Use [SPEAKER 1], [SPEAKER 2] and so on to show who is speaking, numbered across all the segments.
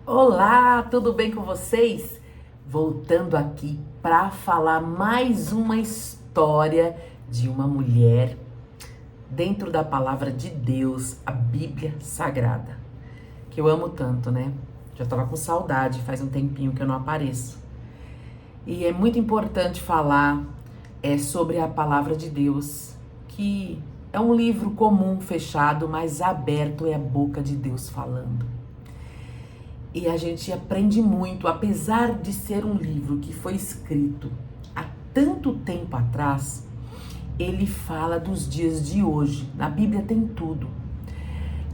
[SPEAKER 1] Olá, tudo bem com vocês? Voltando aqui para falar mais uma história de uma mulher dentro da palavra de Deus, a Bíblia Sagrada, que eu amo tanto, né? Já tava com saudade, faz um tempinho que eu não apareço. E é muito importante falar sobre a palavra de Deus, que é um livro comum, fechado, mas aberto é a boca de Deus falando. E a gente aprende muito, apesar de ser um livro que foi escrito há tanto tempo atrás, ele fala dos dias de hoje. Na Bíblia tem tudo.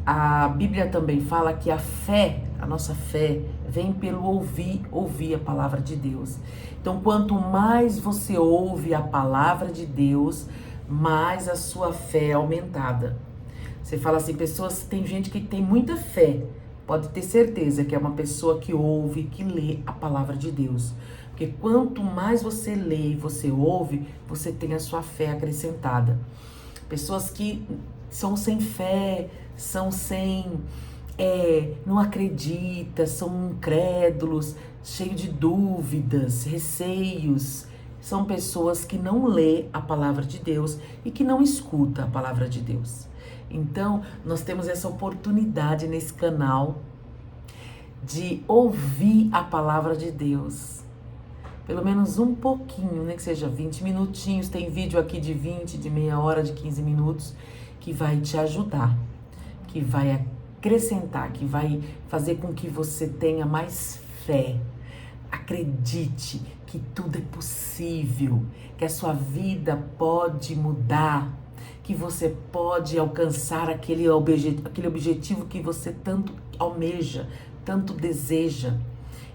[SPEAKER 1] A Bíblia também fala que a fé, a nossa fé, vem pelo ouvir a palavra de Deus. Então, quanto mais você ouve a palavra de Deus, mais a sua fé é aumentada. Você fala assim, tem gente que tem muita fé, pode ter certeza que é uma pessoa que ouve, que lê a palavra de Deus. Porque quanto mais você lê e você ouve, você tem a sua fé acrescentada. Pessoas que são sem fé, não acreditam, são incrédulos, cheios de dúvidas, receios. São pessoas que não lê a palavra de Deus e que não escuta a palavra de Deus. Então, nós temos essa oportunidade nesse canal de ouvir a palavra de Deus. Pelo menos um pouquinho, né? Que seja 20 minutinhos. Tem vídeo aqui de 20, de meia hora, de 15 minutos, que vai te ajudar, que vai acrescentar, que vai fazer com que você tenha mais fé. Acredite que tudo é possível, que a sua vida pode mudar, que você pode alcançar aquele objetivo que você tanto almeja, tanto deseja.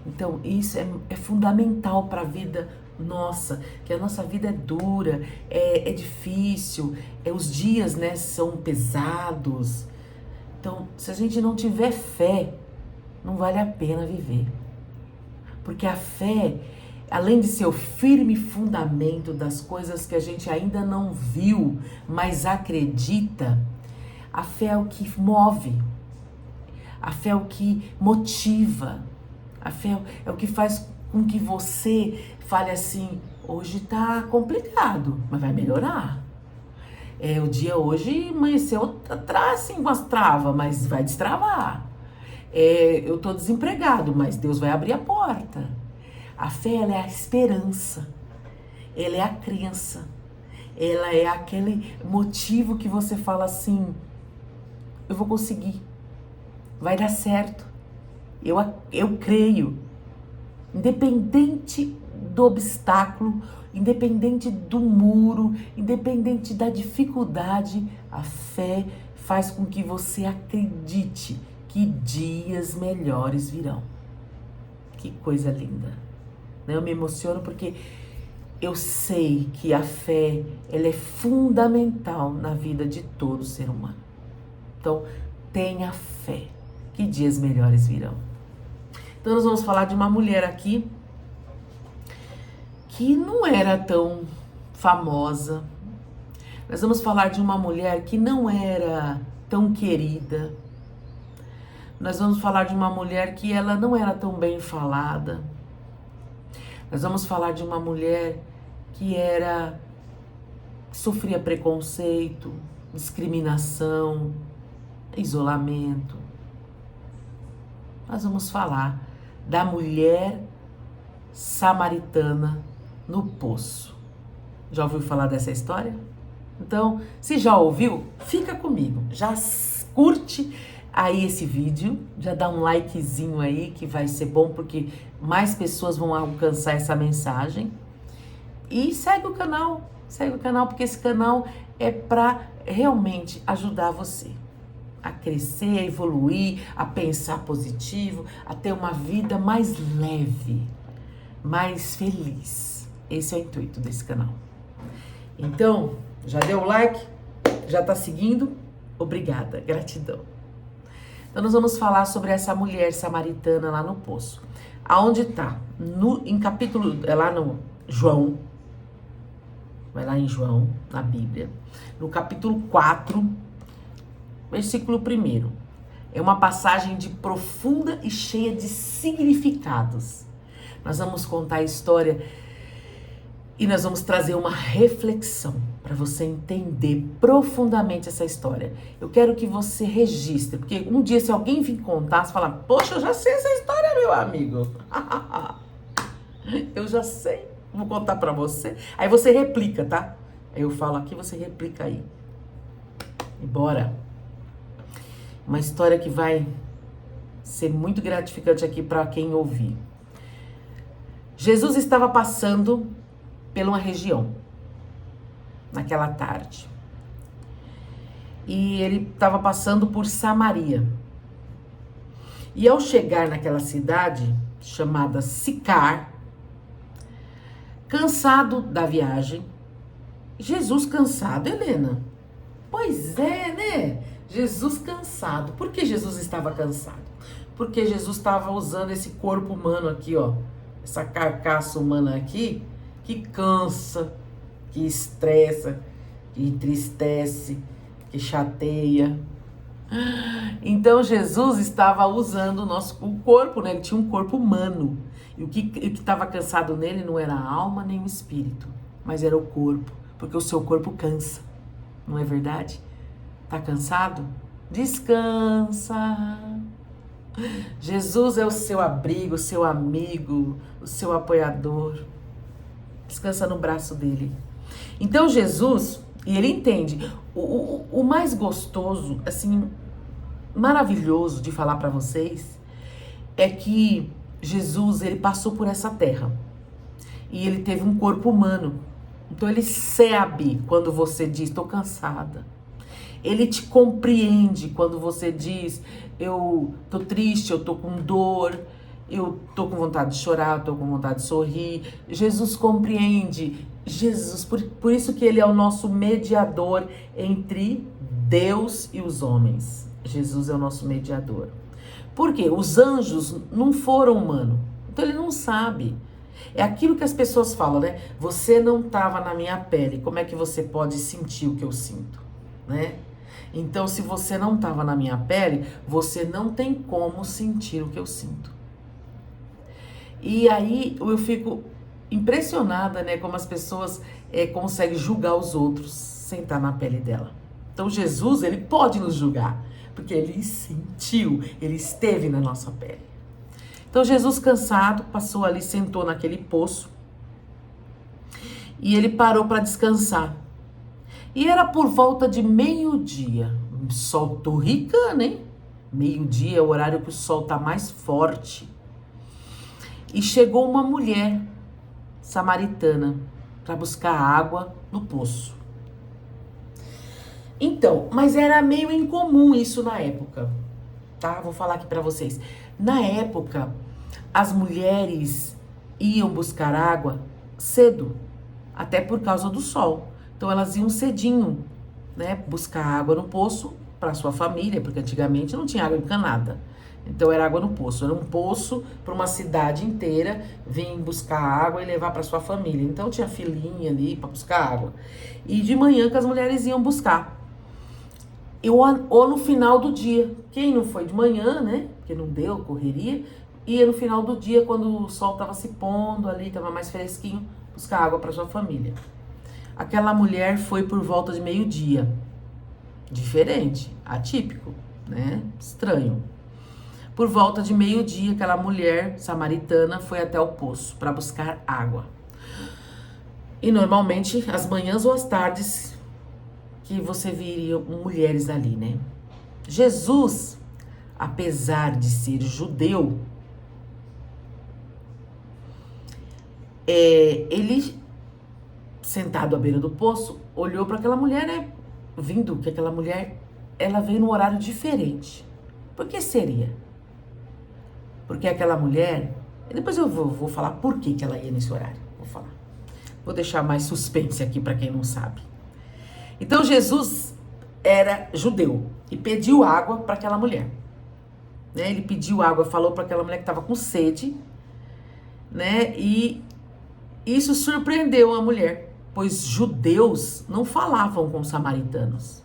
[SPEAKER 1] Então isso é fundamental para a vida nossa, que a nossa vida é dura, é difícil, os dias, né, são pesados. Então, se a gente não tiver fé, não vale a pena viver. Porque a fé, além de ser o firme fundamento das coisas que a gente ainda não viu, mas acredita, a fé é o que move, a fé é o que motiva, a fé é o que faz com que você fale assim, hoje tá complicado, mas vai melhorar. O dia hoje amanheceu assim com as travas, mas vai destravar. Eu tô desempregado, mas Deus vai abrir a porta. A fé, ela é a esperança, ela é a crença, ela é aquele motivo que você fala assim, eu vou conseguir, vai dar certo, eu creio, independente do obstáculo, independente do muro, independente da dificuldade, a fé faz com que você acredite que dias melhores virão. Que coisa linda. Eu me emociono porque eu sei que a fé, ela é fundamental na vida de todo ser humano. Então, tenha fé, que dias melhores virão. Então, nós vamos falar de uma mulher aqui que não era tão famosa. Nós vamos falar de uma mulher que não era tão querida. Nós vamos falar de uma mulher que ela não era tão bem falada. Nós vamos falar de uma mulher que sofria preconceito, discriminação, isolamento. Nós vamos falar da mulher samaritana no poço. Já ouviu falar dessa história? Então, se já ouviu, fica comigo. Já curte aí esse vídeo, já dá um likezinho aí que vai ser bom porque mais pessoas vão alcançar essa mensagem. E segue o canal porque esse canal é para realmente ajudar você a crescer, a evoluir, a pensar positivo, a ter uma vida mais leve, mais feliz. Esse é o intuito desse canal. Então, já deu o like? Já tá seguindo? Obrigada, gratidão. Então nós vamos falar sobre essa mulher samaritana lá no poço. Aonde tá? Em capítulo, é lá no João, vai lá em João, na Bíblia, no capítulo 4, versículo 1. É uma passagem de profunda e cheia de significados. Nós vamos contar a história e nós vamos trazer uma reflexão para você entender profundamente essa história. Eu quero que você registre, porque um dia se alguém vir contar, você fala, poxa, eu já sei essa história, meu amigo. Eu já sei, vou contar para você. Aí você replica, tá? Aí eu falo aqui, você replica aí. E bora. Uma história que vai ser muito gratificante aqui para quem ouvir. Jesus estava passando por uma região naquela tarde. E ele estava passando por Samaria. E ao chegar naquela cidade chamada Sicar, cansado da viagem, Jesus cansado, Helena? Pois é, né? Jesus cansado. Por que Jesus estava cansado? Porque Jesus estava usando esse corpo humano aqui, ó. Essa carcaça humana aqui, que cansa, que estressa, que entristece, que chateia. Então Jesus estava usando o corpo, né? Ele tinha um corpo humano. E o que estava cansado nele não era a alma nem o espírito, mas era o corpo. Porque o seu corpo cansa, não é verdade? Tá cansado? Descansa. Jesus é o seu abrigo, o seu amigo, o seu apoiador. Descansa no braço dele. Então Jesus, e ele entende, o mais gostoso, assim, maravilhoso de falar para vocês, é que Jesus, ele passou por essa terra. E ele teve um corpo humano. Então ele sabe quando você diz, estou cansada. Ele te compreende quando você diz, eu tô triste, eu tô com dor, eu tô com vontade de chorar, eu tô com vontade de sorrir. Jesus compreende. Jesus, por isso que ele é o nosso mediador entre Deus e os homens. Jesus é o nosso mediador. Por quê? Os anjos não foram humanos. Então ele não sabe. É aquilo que as pessoas falam, né? Você não estava na minha pele. Como é que você pode sentir o que eu sinto, né? Então, se você não estava na minha pele, você não tem como sentir o que eu sinto. E aí eu fico impressionada, né? Como as pessoas conseguem julgar os outros sem estar na pele dela. Então, Jesus, ele pode nos julgar, porque ele sentiu, ele esteve na nossa pele. Então, Jesus cansado, passou ali, sentou naquele poço e ele parou para descansar. E era por volta de meio-dia. O sol torricando, hein? Meio-dia é o horário que o sol tá mais forte. E chegou uma mulher samaritana para buscar água no poço. Então, mas era meio incomum isso na época, tá? Vou falar aqui para vocês. Na época, as mulheres iam buscar água cedo, até por causa do sol. Então elas iam cedinho, né, buscar água no poço para sua família, porque antigamente não tinha água encanada. Então era água no poço, era um poço para uma cidade inteira vir buscar água e levar para sua família. Então tinha filinha ali para buscar água. E de manhã que as mulheres iam buscar. Ou no final do dia. Quem não foi de manhã, né? Porque não deu, correria. Ia no final do dia, quando o sol estava se pondo ali, estava mais fresquinho, buscar água para sua família. Aquela mulher foi por volta de meio-dia. Diferente, atípico, né? Estranho. Por volta de meio-dia, aquela mulher samaritana foi até o poço para buscar água. E normalmente, as manhãs ou as tardes, que você viria mulheres ali, né? Jesus, apesar de ser judeu, ele, sentado à beira do poço, olhou para aquela mulher, né? Vindo que aquela mulher, ela veio num horário diferente. Por que seria? Porque aquela mulher, depois eu vou falar por que ela ia nesse horário. Vou falar. Vou deixar mais suspense aqui para quem não sabe. Então Jesus era judeu e pediu água para aquela mulher. Né? Ele pediu água, falou para aquela mulher que estava com sede, né? E isso surpreendeu a mulher, pois judeus não falavam com os samaritanos,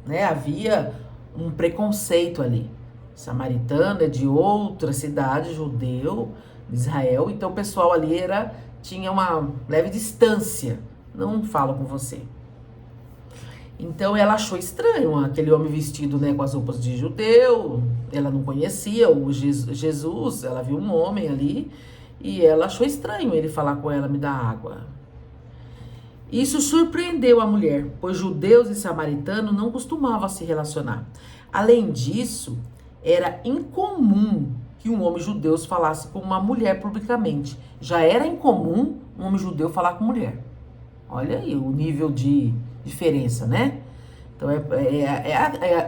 [SPEAKER 1] né? Havia um preconceito ali. Samaritano é de outra cidade, judeu, de Israel, então o pessoal ali tinha uma leve distância, não falo com você. Então ela achou estranho aquele homem vestido, né, com as roupas de judeu, ela não conhecia o Jesus, ela viu um homem ali e ela achou estranho ele falar com ela, me dá água. Isso surpreendeu a mulher, pois judeus e samaritanos não costumavam se relacionar. Além disso, era incomum que um homem judeu falasse com uma mulher publicamente. Já era incomum um homem judeu falar com mulher. Olha aí o nível de diferença, né? Então,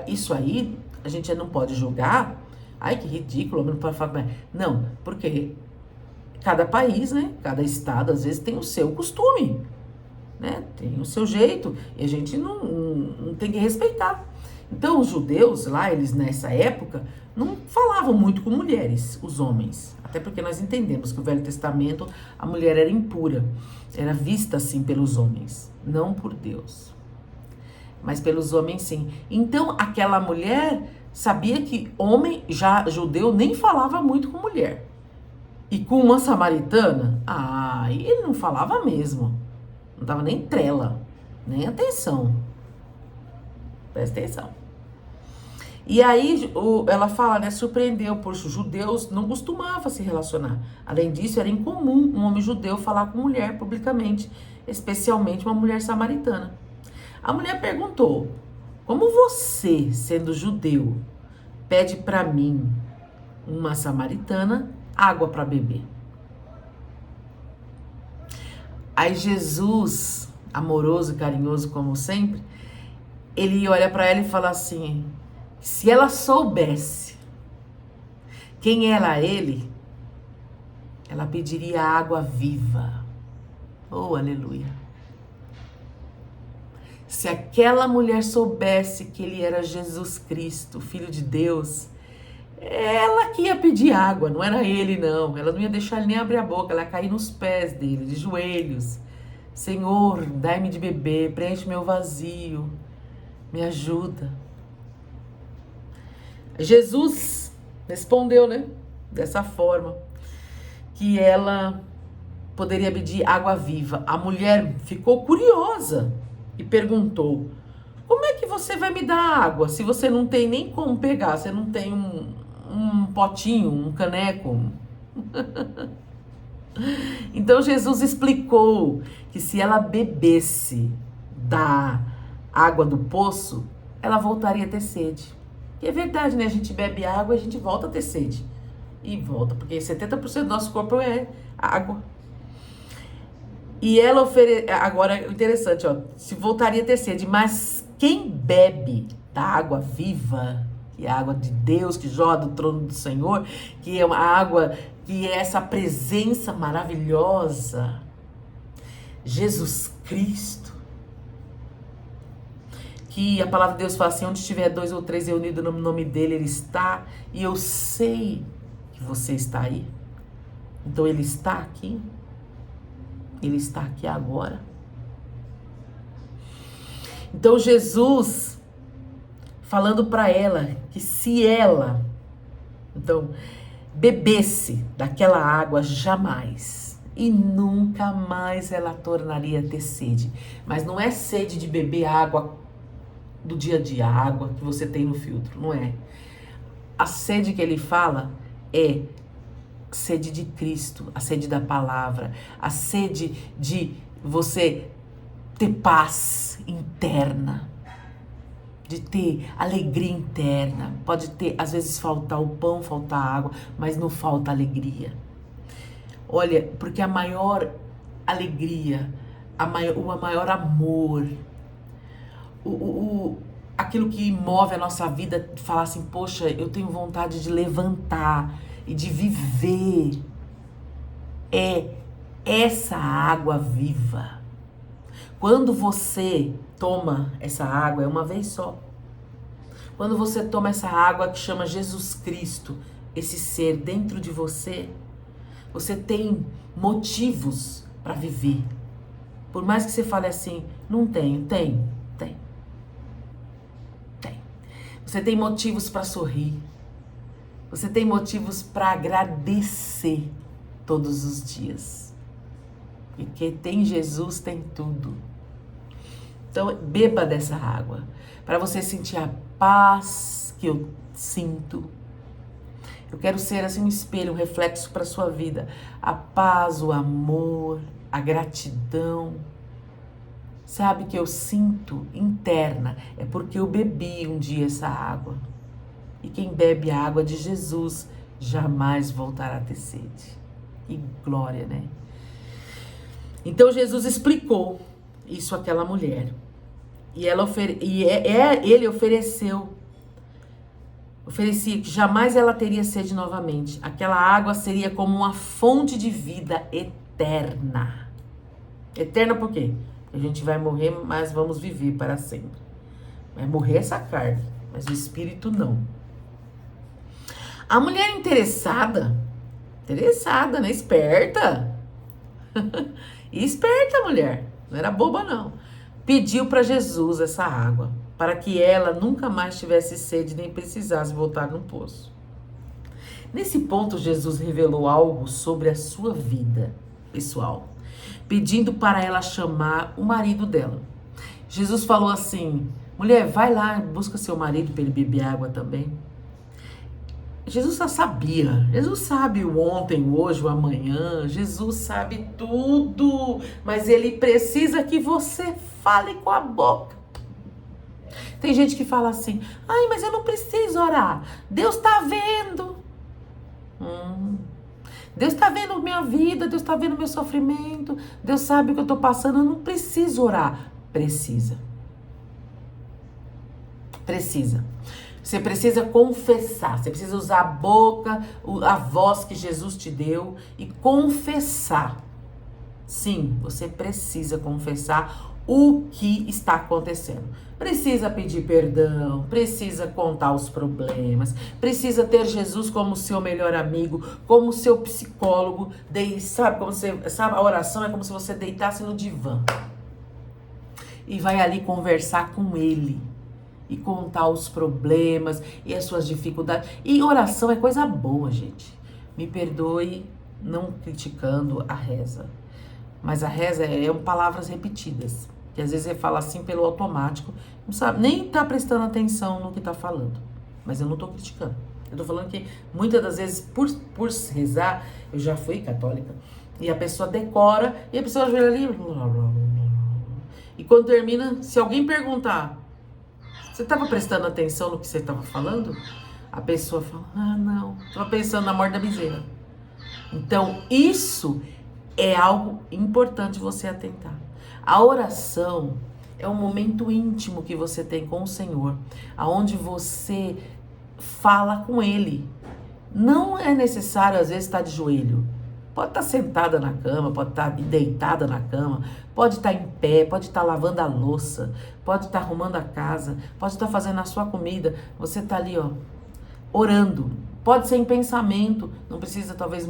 [SPEAKER 1] isso aí, a gente não pode julgar. Ai, que ridículo, não pode falar. Não, porque cada país, né? Cada estado, às vezes, tem o seu costume, né? Tem o seu jeito. E a gente não tem que respeitar. Então, os judeus lá, eles nessa época, não falavam muito com mulheres, os homens. Até porque nós entendemos que o Velho Testamento, a mulher era impura. Era vista assim pelos homens, não por Deus. Mas pelos homens sim. Então, aquela mulher sabia que homem, já judeu, nem falava muito com mulher. E com uma samaritana, ele não falava mesmo. Não dava nem trela, nem atenção. Presta atenção. E aí, ela fala, né, surpreendeu, pois os judeus não costumavam se relacionar. Além disso, era incomum um homem judeu falar com mulher publicamente, especialmente uma mulher samaritana. A mulher perguntou, como você, sendo judeu, pede para mim, uma samaritana, água para beber? Aí Jesus, amoroso e carinhoso como sempre, ele olha para ela e fala assim, se ela soubesse quem era ele, ela pediria água viva. Oh, aleluia. Se aquela mulher soubesse que ele era Jesus Cristo, Filho de Deus, ela que ia pedir água, não era ele não. Ela não ia deixar ele nem abrir a boca, ela ia cair nos pés dele, de joelhos. Senhor, dai-me de beber, preenche meu vazio, me ajuda. Jesus respondeu, né, dessa forma, que ela poderia pedir água viva. A mulher ficou curiosa e perguntou, como é que você vai me dar água se você não tem nem como pegar, você não tem um potinho, um caneco? Então Jesus explicou que se ela bebesse da água do poço, ela voltaria a ter sede. E é verdade, né? A gente bebe água e a gente volta a ter sede. E volta, porque 70% do nosso corpo é água. E ela agora, interessante, ó, se voltaria a ter sede, mas quem bebe da água viva, que é a água de Deus, que jorra do trono do Senhor, que é uma água, que é essa presença maravilhosa, Jesus Cristo, que a palavra de Deus fala assim, onde estiver 2 ou 3 reunidos no nome dele, ele está, e eu sei que você está aí. Então ele está aqui. Ele está aqui agora. Então Jesus falando para ela que se ela, então, bebesse daquela água jamais e nunca mais ela tornaria a ter sede. Mas não é sede de beber água do dia a dia, a água que você tem no filtro, não é. A sede que ele fala é sede de Cristo, a sede da palavra, a sede de você ter paz interna, de ter alegria interna. Pode ter, às vezes, faltar o pão, faltar a água, mas não falta alegria. Olha, porque a maior alegria, o maior amor, aquilo que move a nossa vida, falar assim, poxa, eu tenho vontade de levantar e de viver, é essa água viva. Quando você toma essa água, é uma vez só. Quando você toma essa água que chama Jesus Cristo, esse ser dentro de você, você tem motivos para viver. Por mais que você fale assim, não tenho, tem. Você tem motivos para sorrir. Você tem motivos para agradecer todos os dias. Porque tem Jesus, tem tudo. Então, beba dessa água, para você sentir a paz que eu sinto. Eu quero ser assim um espelho, um reflexo para a sua vida. A paz, o amor, a gratidão. Sabe, que eu sinto interna, é porque eu bebi um dia essa água. E quem bebe a água de Jesus jamais voltará a ter sede. Que glória, né? Então Jesus explicou isso àquela mulher. E ele oferecia que jamais ela teria sede novamente. Aquela água seria como uma fonte de vida eterna. Eterna por quê? Porque a gente vai morrer, mas vamos viver para sempre. Vai morrer essa carne, mas o espírito não. A mulher interessada, né? Esperta. Esperta mulher, não era boba não. Pediu para Jesus essa água, para que ela nunca mais tivesse sede nem precisasse voltar no poço. Nesse ponto, Jesus revelou algo sobre a sua vida pessoal, pedindo para ela chamar o marido dela. Jesus falou assim: mulher, vai lá, busca seu marido para ele beber água também. Jesus já sabia, Jesus sabe o ontem, o hoje, o amanhã, Jesus sabe tudo, mas ele precisa que você fale com a boca. Tem gente que fala assim: ai, mas eu não preciso orar, Deus tá vendo. Deus tá vendo minha vida, Deus tá vendo meu sofrimento, Deus sabe o que eu tô passando, eu não preciso orar. Precisa. Você precisa confessar, você precisa usar a boca, a voz que Jesus te deu e confessar. Sim, você precisa confessar o que está acontecendo. Precisa pedir perdão, precisa contar os problemas, precisa ter Jesus como seu melhor amigo, como seu psicólogo. Sabe, a oração é como se você deitasse no divã e vai ali conversar com ele. E contar os problemas e as suas dificuldades. E oração é coisa boa, gente. Me perdoe não criticando a reza. Mas a reza é palavras repetidas. Que às vezes você fala assim pelo automático. Não sabe, nem tá prestando atenção no que tá falando. Mas eu não tô criticando. Eu tô falando que muitas das vezes, por rezar, eu já fui católica. E a pessoa decora e a pessoa ajoelha ali. E quando termina, se alguém perguntar: você estava prestando atenção no que você estava falando? A pessoa fala: ah, não, estava pensando na morte da bezerra. Então, isso é algo importante você atentar. A oração é um momento íntimo que você tem com o Senhor, aonde você fala com Ele. Não é necessário, às vezes, estar de joelho. Pode estar sentada na cama, pode estar deitada na cama, pode estar em pé, pode estar lavando a louça, pode estar arrumando a casa, pode estar fazendo a sua comida. Você está ali, ó, orando. Pode ser em pensamento, não precisa talvez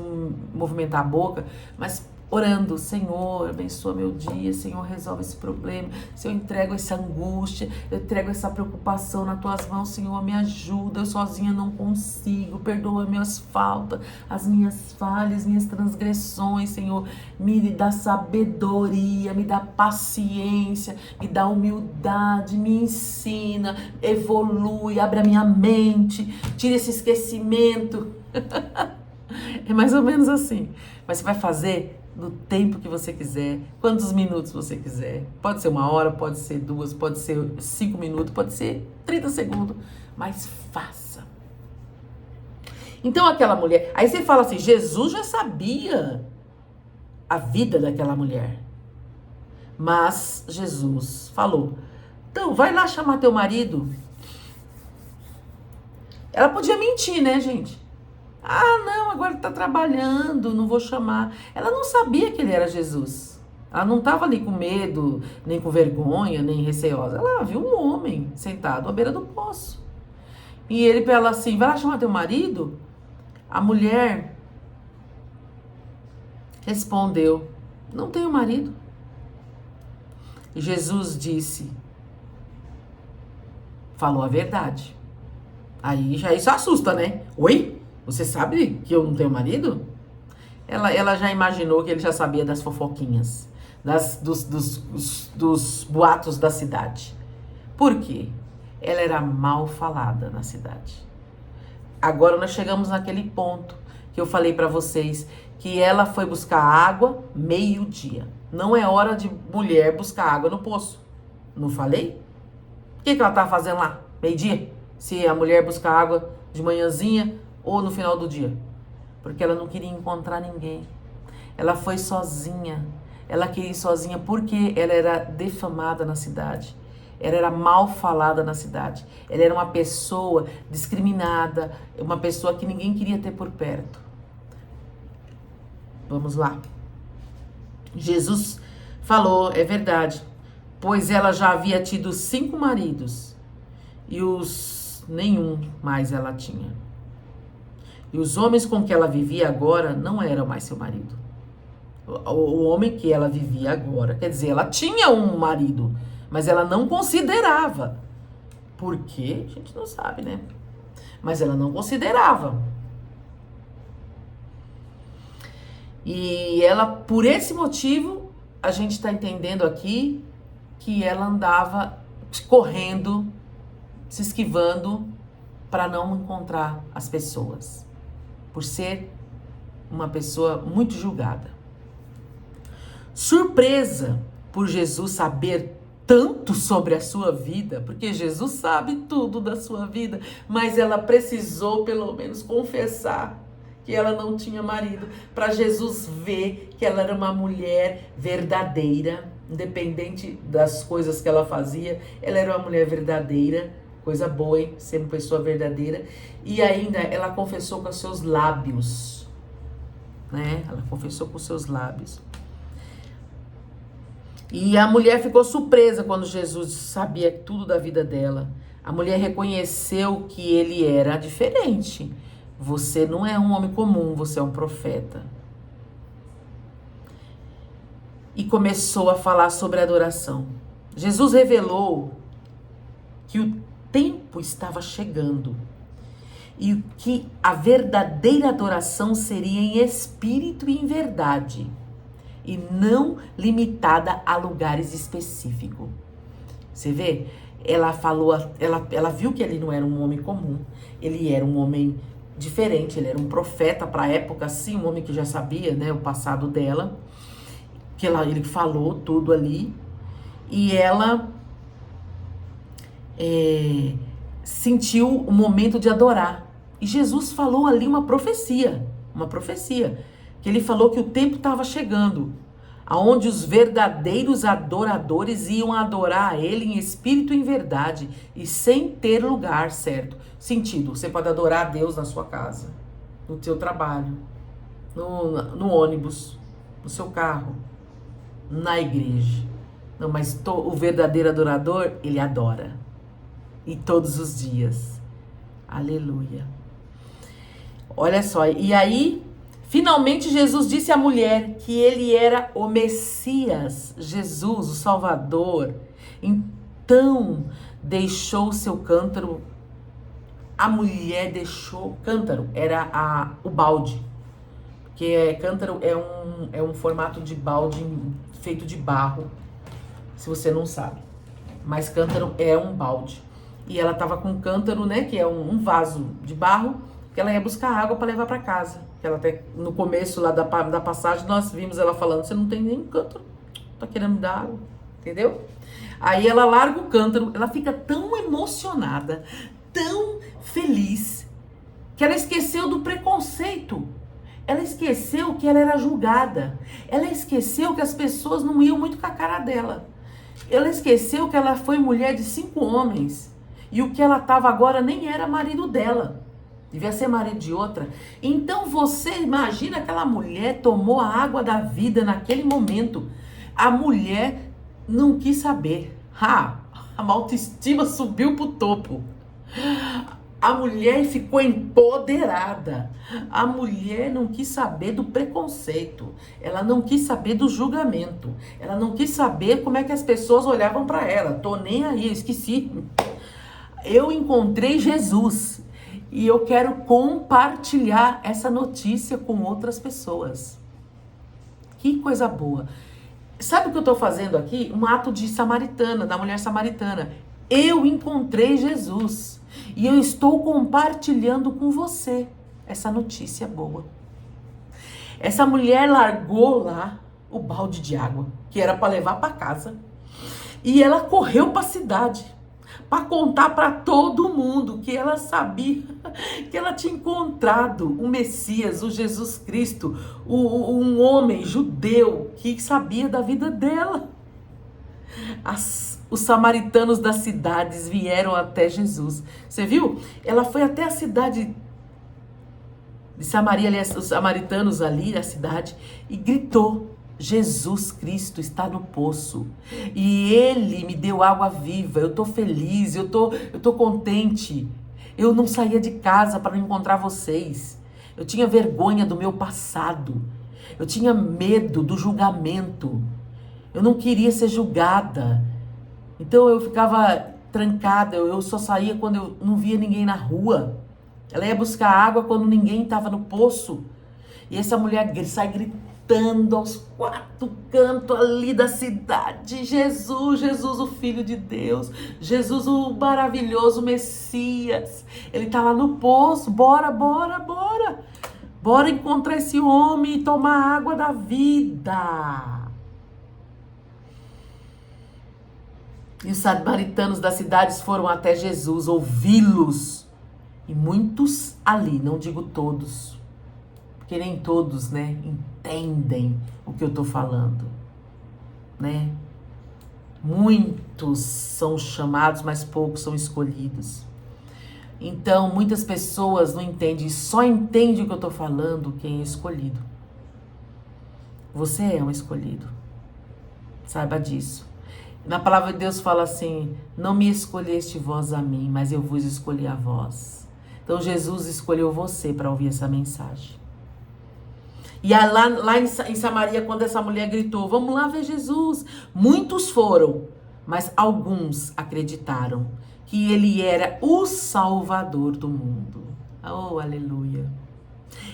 [SPEAKER 1] movimentar a boca, mas orando: Senhor, abençoa meu dia, Senhor, resolve esse problema, Senhor, eu entrego essa angústia, eu entrego essa preocupação nas tuas mãos, Senhor, me ajuda, eu sozinha não consigo, perdoa minhas faltas, as minhas falhas, minhas transgressões, Senhor, me dá sabedoria, me dá paciência, me dá humildade, me ensina, evolui, abre a minha mente, tira esse esquecimento. É mais ou menos assim, mas você vai fazer no tempo que você quiser, quantos minutos você quiser. Pode ser 1 hora, pode ser 2, pode ser 5 minutos, pode ser 30 segundos, mas faça. Então aquela mulher, aí você fala assim: Jesus já sabia a vida daquela mulher, mas Jesus falou: então vai lá chamar teu marido. Ela podia mentir, né, gente? Ah, não, agora ele tá trabalhando, não vou chamar. Ela não sabia que ele era Jesus. Ela não estava ali com medo, nem com vergonha, nem receosa. Ela viu um homem sentado à beira do poço. E ele para ela assim: vai lá chamar teu marido? A mulher respondeu: não tenho marido. E Jesus disse, falou a verdade. Aí já isso assusta, né? Oi? Você sabe que eu não tenho marido? Ela já imaginou que ele já sabia das fofoquinhas, dos boatos da cidade. Por quê? Ela era mal falada na cidade. Agora nós chegamos naquele ponto que eu falei pra vocês, que ela foi buscar água meio-dia. Não é hora de mulher buscar água no poço. Não falei? O que ela tá fazendo lá? Meio-dia? Se a mulher buscar água de manhãzinha ou no final do dia? Porque ela não queria encontrar ninguém. Ela foi sozinha. Ela queria ir sozinha porque ela era defamada na cidade. Ela era mal falada na cidade. Ela era uma pessoa discriminada, uma pessoa que ninguém queria ter por perto. Vamos lá. Jesus falou, é verdade, pois ela já havia tido 5 maridos e nenhum mais ela tinha. E os homens com que ela vivia agora não eram mais seu marido. O homem que ela vivia agora, quer dizer, ela tinha um marido, mas ela não considerava. Por quê? A gente não sabe, né? Mas ela não considerava. E ela, por esse motivo, a gente está entendendo aqui que ela andava correndo, se esquivando para não encontrar as pessoas, por ser uma pessoa muito julgada. Surpresa por Jesus saber tanto sobre a sua vida, porque Jesus sabe tudo da sua vida, mas ela precisou pelo menos confessar que ela não tinha marido, para Jesus ver que ela era uma mulher verdadeira, independente das coisas que ela fazia, ela era uma mulher verdadeira, coisa boa, hein? Ser uma pessoa verdadeira. E ainda ela confessou com os seus lábios, né? Ela confessou com os seus lábios. E a mulher ficou surpresa quando Jesus sabia tudo da vida dela. A mulher reconheceu que ele era diferente. Você não é um homem comum, você é um profeta. E começou a falar sobre adoração. Jesus revelou que o tempo estava chegando e que a verdadeira adoração seria em espírito e em verdade, e não limitada a lugares específicos. Você vê? Ela falou, ela viu que ele não era um homem comum, ele era um homem diferente, ele era um profeta para a época, sim, um homem que já sabia, né, o passado dela, que ele falou tudo ali, e ela sentiu o momento de adorar. E Jesus falou ali uma profecia, que ele falou que o tempo estava chegando, aonde os verdadeiros adoradores iam adorar a ele em espírito e em verdade, e sem ter lugar certo. Sentido, você pode adorar a Deus na sua casa, no seu trabalho, no ônibus, no seu carro, na igreja. Não, mas o verdadeiro adorador, ele adora. E todos os dias. Aleluia. Olha só, e aí, finalmente Jesus disse à mulher que ele era o Messias, Jesus, o Salvador. Então, deixou o seu cântaro. A mulher deixou o cântaro, era o balde. Porque cântaro é um formato de balde feito de barro, se você não sabe. Mas cântaro é um balde. E ela tava com um cântaro, né, que é um vaso de barro, que ela ia buscar água para levar para casa. Que ela até, no começo lá da passagem, nós vimos ela falando, você não tem nem cântaro, tá querendo me dar água, entendeu? Aí ela larga o cântaro, ela fica tão emocionada, tão feliz, que ela esqueceu do preconceito. Ela esqueceu que ela era julgada. Ela esqueceu que as pessoas não iam muito com a cara dela. Ela esqueceu que ela foi mulher de 5 homens. E o que ela estava agora nem era marido dela. Devia ser marido de outra. Então você imagina, aquela mulher tomou a água da vida naquele momento. A mulher não quis saber. A autoestima subiu pro topo. A mulher ficou empoderada. A mulher não quis saber do preconceito. Ela não quis saber do julgamento. Ela não quis saber como é que as pessoas olhavam para ela. Tô nem aí, eu esqueci. Eu encontrei Jesus. E eu quero compartilhar essa notícia com outras pessoas. Que coisa boa. Sabe o que eu estou fazendo aqui? Um ato de samaritana, da mulher samaritana. Eu encontrei Jesus. E eu estou compartilhando com você essa notícia boa. Essa mulher largou lá o balde de água, que era para levar para casa. E ela correu para a cidade, para contar para todo mundo que ela sabia, que ela tinha encontrado o Messias, o Jesus Cristo, um homem judeu que sabia da vida dela. Os samaritanos das cidades vieram até Jesus. Você viu? Ela foi até a cidade de Samaria, aliás, os samaritanos ali da cidade, e gritou: Jesus Cristo está no poço e Ele me deu água viva. Eu tô feliz, eu tô contente. Eu não saía de casa para não encontrar vocês. Eu tinha vergonha do meu passado. Eu tinha medo do julgamento. Eu não queria ser julgada. Então eu ficava trancada. Eu só saía quando eu não via ninguém na rua. Ela ia buscar água quando ninguém estava no poço. E essa mulher sai gritando aos quatro cantos ali da cidade: Jesus, Jesus, o Filho de Deus, Jesus, o maravilhoso Messias, ele tá lá no poço, bora, bora, bora, bora encontrar esse homem e tomar a água da vida. E os samaritanos das cidades foram até Jesus ouvi-los, e muitos ali, não digo todos, porque nem todos, né, entendem o que eu tô falando, né? Muitos são chamados, mas poucos são escolhidos. Então, muitas pessoas não entendem, só entendem o que eu tô falando quem é escolhido. Você é um escolhido. Saiba disso. Na palavra de Deus fala assim: não me escolheste vós a mim, mas eu vos escolhi a vós. Então, Jesus escolheu você para ouvir essa mensagem. E lá em Samaria, quando essa mulher gritou: vamos lá ver Jesus, muitos foram, mas alguns acreditaram que ele era o Salvador do mundo. Oh, aleluia.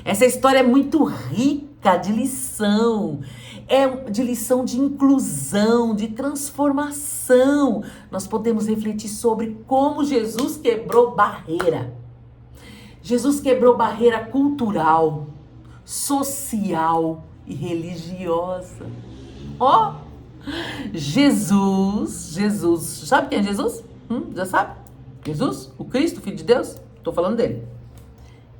[SPEAKER 1] Essa história é muito rica de lição. É de lição de inclusão, de transformação. Nós podemos refletir sobre como Jesus quebrou barreira. Jesus quebrou barreira cultural, social e religiosa. Ó, Jesus, sabe quem é Jesus? Já sabe? Jesus, o Cristo, Filho de Deus? Tô falando dele.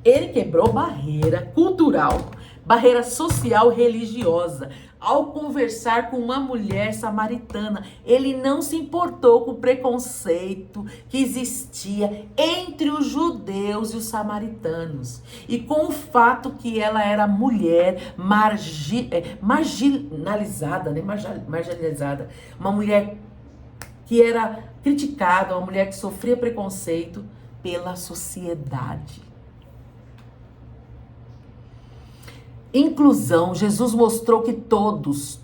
[SPEAKER 1] Ele quebrou barreira cultural, barreira social e religiosa. Ao conversar com uma mulher samaritana, ele não se importou com o preconceito que existia entre os judeus e os samaritanos. E com o fato que ela era mulher marginalizada, né? Marginalizada. Uma mulher que era criticada, uma mulher que sofria preconceito pela sociedade. Inclusão, Jesus mostrou que todos,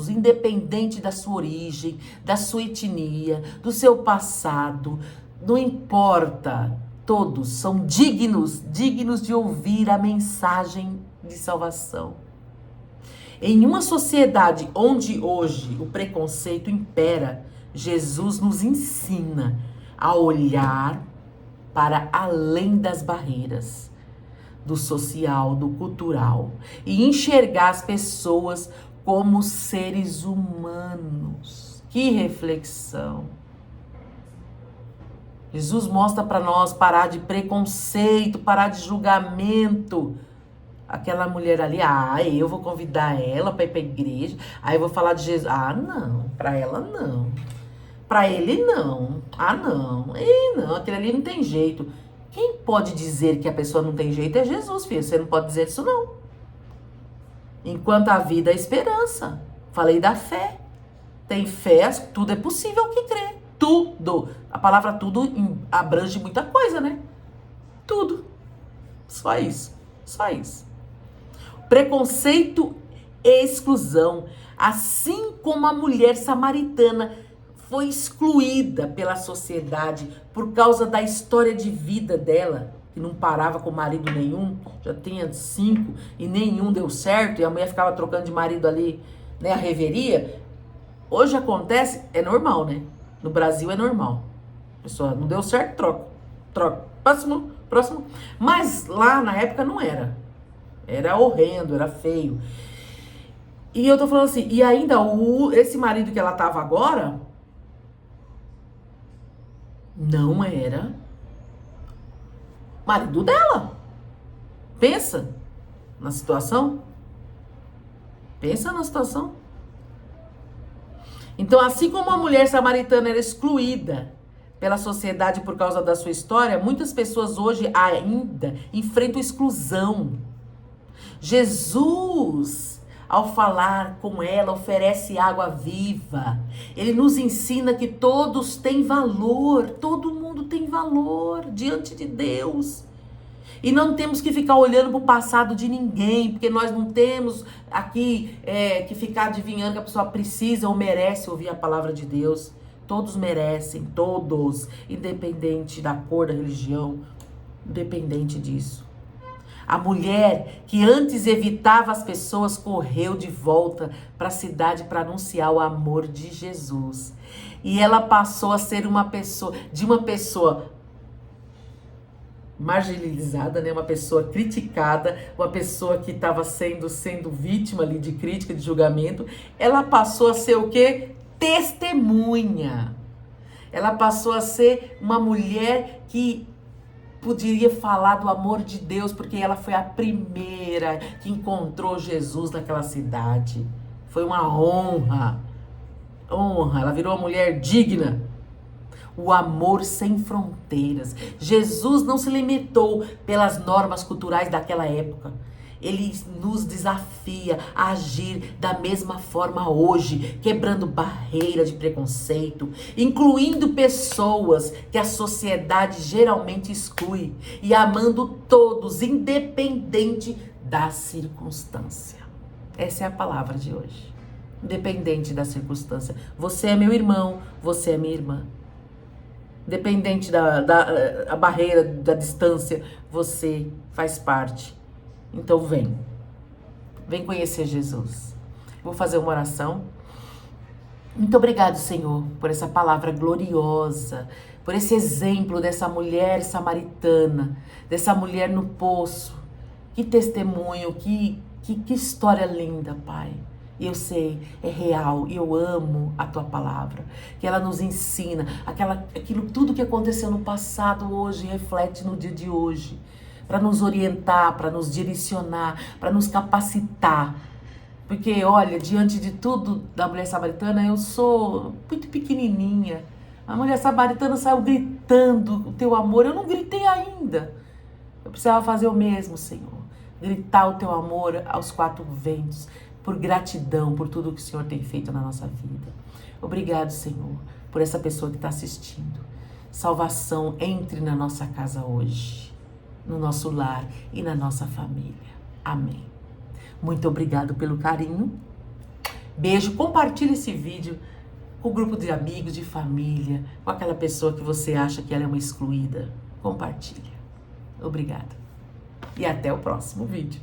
[SPEAKER 1] independente da sua origem, da sua etnia, do seu passado, não importa, todos são dignos de ouvir a mensagem de salvação. Em uma sociedade onde hoje o preconceito impera, Jesus nos ensina a olhar para além das barreiras do social, do cultural, e enxergar as pessoas como seres humanos. Que reflexão! Jesus mostra para nós parar de preconceito, parar de julgamento. Aquela mulher ali, eu vou convidar ela para ir para a igreja, aí eu vou falar de Jesus. Não, para ela não. Para ele não. Não, aquele ali não tem jeito. Quem pode dizer que a pessoa não tem jeito é Jesus, filho. Você não pode dizer isso, não. Enquanto a vida é esperança. Falei da fé. Tem fé, tudo é possível que crê. Tudo. A palavra tudo abrange muita coisa, né? Tudo. Só isso. Preconceito e exclusão. Assim como a mulher samaritana foi excluída pela sociedade por causa da história de vida dela, que não parava com marido nenhum, já tinha 5 e nenhum deu certo, e a mulher ficava trocando de marido ali, né, a reveria. Hoje acontece, é normal, né? No Brasil é normal. Pessoal, não deu certo, troca. Próximo. Mas lá na época não era. Era horrendo, era feio. E eu tô falando assim, e ainda esse marido que ela tava agora, não era marido dela. Pensa na situação. Então, assim como a mulher samaritana era excluída pela sociedade por causa da sua história, muitas pessoas hoje ainda enfrentam exclusão. Jesus, ao falar com ela, oferece água viva. Ele nos ensina que todos têm valor, todo mundo tem valor diante de Deus. E não temos que ficar olhando para o passado de ninguém, porque nós não temos aqui que ficar adivinhando que a pessoa precisa ou merece ouvir a palavra de Deus. Todos merecem, todos, independente da cor da religião, independente disso. A mulher que antes evitava as pessoas correu de volta para a cidade para anunciar o amor de Jesus. E ela passou a ser uma pessoa marginalizada, né? Uma pessoa criticada, uma pessoa que estava sendo vítima ali de crítica, de julgamento. Ela passou a ser o quê? Testemunha. Ela passou a ser uma mulher que poderia falar do amor de Deus, porque ela foi a primeira que encontrou Jesus naquela cidade. Foi uma honra. Ela virou uma mulher digna. O amor sem fronteiras. Jesus não se limitou pelas normas culturais daquela época. Ele nos desafia a agir da mesma forma hoje, quebrando barreiras de preconceito, incluindo pessoas que a sociedade geralmente exclui e amando todos, independente da circunstância. Essa é a palavra de hoje. Independente da circunstância. Você é meu irmão, você é minha irmã. Independente da barreira, da distância, você faz parte. Então vem conhecer Jesus. Vou fazer uma oração. Muito obrigado, Senhor, por essa palavra gloriosa, por esse exemplo dessa mulher samaritana, dessa mulher no poço. Que testemunho, que história linda, Pai. E eu sei, é real, e eu amo a Tua palavra, que ela nos ensina, aquilo tudo que aconteceu no passado hoje reflete no dia de hoje, para nos orientar, para nos direcionar, para nos capacitar. Porque, olha, diante de tudo da mulher samaritana, eu sou muito pequenininha. A mulher samaritana saiu gritando o Teu amor, eu não gritei ainda. Eu precisava fazer o mesmo, Senhor, gritar o Teu amor aos 4 ventos, por gratidão, por tudo que o Senhor tem feito na nossa vida. Obrigado, Senhor, por essa pessoa que está assistindo. Salvação entre na nossa casa hoje, no nosso lar e na nossa família. Amém. Muito obrigado pelo carinho. Beijo, compartilhe esse vídeo com o grupo de amigos, de família, com aquela pessoa que você acha que ela é uma excluída. Compartilha. Obrigada. E até o próximo vídeo.